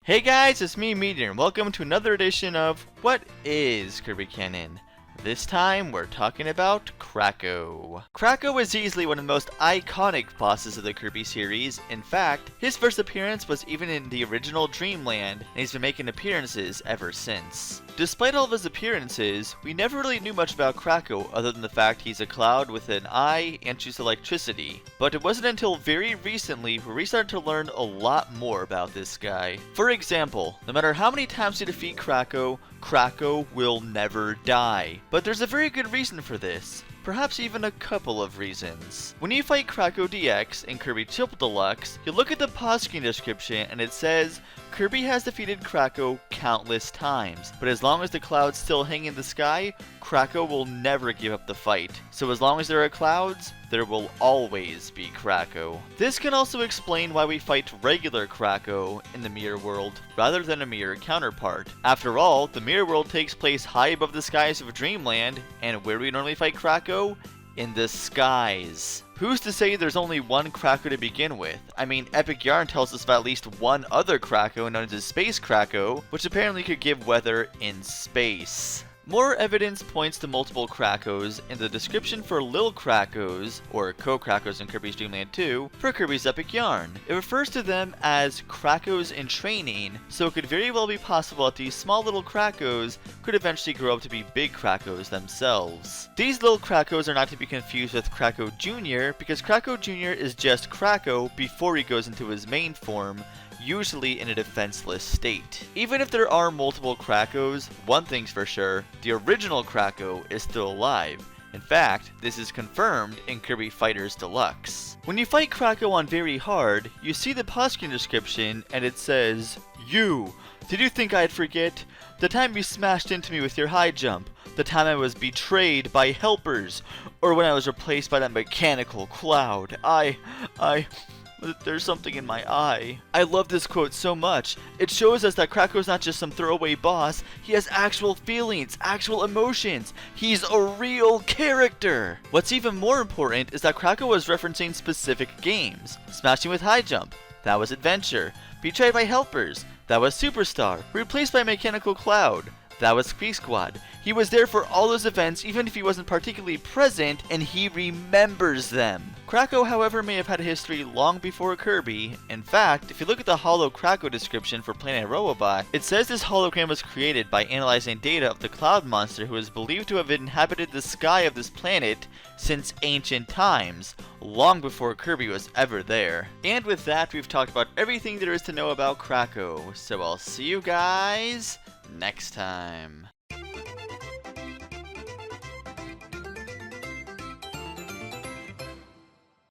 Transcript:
Hey guys, it's me, Meteor, and welcome to another edition of What is Kirby Canon? This time, we're talking about Kracko. Kracko is easily one of the most iconic bosses of the Kirby series. In fact, his first appearance was even in the original Dreamland, and he's been making appearances ever since. Despite all of his appearances, we never really knew much about Kracko other than the fact he's a cloud with an eye and shoots electricity. But it wasn't until very recently where we started to learn a lot more about this guy. For example, no matter how many times you defeat Kracko, Kracko will never die. But there's a very good reason for this. Perhaps even a couple of reasons. When you fight Kracko DX in Kirby Deluxe, you look at the pause screen description and it says, Kirby has defeated Kracko countless times, but as long as the clouds still hang in the sky, Kracko will never give up the fight. So as long as there are clouds, there will always be Kracko. This can also explain why we fight regular Kracko in the Mirror World rather than a mirror counterpart. After all, the Mirror World takes place high above the skies of Dreamland, and where do we normally fight Kracko? In the skies. Who's to say there's only one Kracko to begin with? I mean, Epic Yarn tells us about at least one other Kracko known as Space Kracko, which apparently could give weather in space. More evidence points to multiple Krackos in the description for Lil Krackos, or Co-Krackos in Kirby's Dream Land 2, for Kirby's Epic Yarn. It refers to them as Krackos in training, so it could very well be possible that these small little Krackos could eventually grow up to be big Krackos themselves. These little Krackos are not to be confused with Kracko Jr, because Kracko Jr is just Kracko before he goes into his main form, usually in a defenseless state. Even if there are multiple Krackos, one thing's for sure, the original Kracko is still alive. In fact, this is confirmed in Kirby Fighters Deluxe. When you fight Kracko on very hard, you see the pause screen description and it says, "You! Did you think I'd forget? The time you smashed into me with your high jump, the time I was betrayed by helpers, or when I was replaced by that mechanical cloud. There's something in my eye." I love this quote so much. It shows us that Kracko's not just some throwaway boss, he has actual feelings, actual emotions. He's a real character. What's even more important is that Kracko was referencing specific games. Smashing with high jump, that was Adventure. Betrayed by helpers, that was Superstar. Replaced by Mechanical Cloud, that was Speed Squad. He was there for all those events even if he wasn't particularly present, and he remembers them. Kracko, however, may have had a history long before Kirby. In fact, if you look at the Holo Kracko description for Planet Robobot, it says this hologram was created by analyzing data of the cloud monster who is believed to have inhabited the sky of this planet since ancient times, long before Kirby was ever there. And with that, we've talked about everything there is to know about Kracko, so I'll see you guys next time.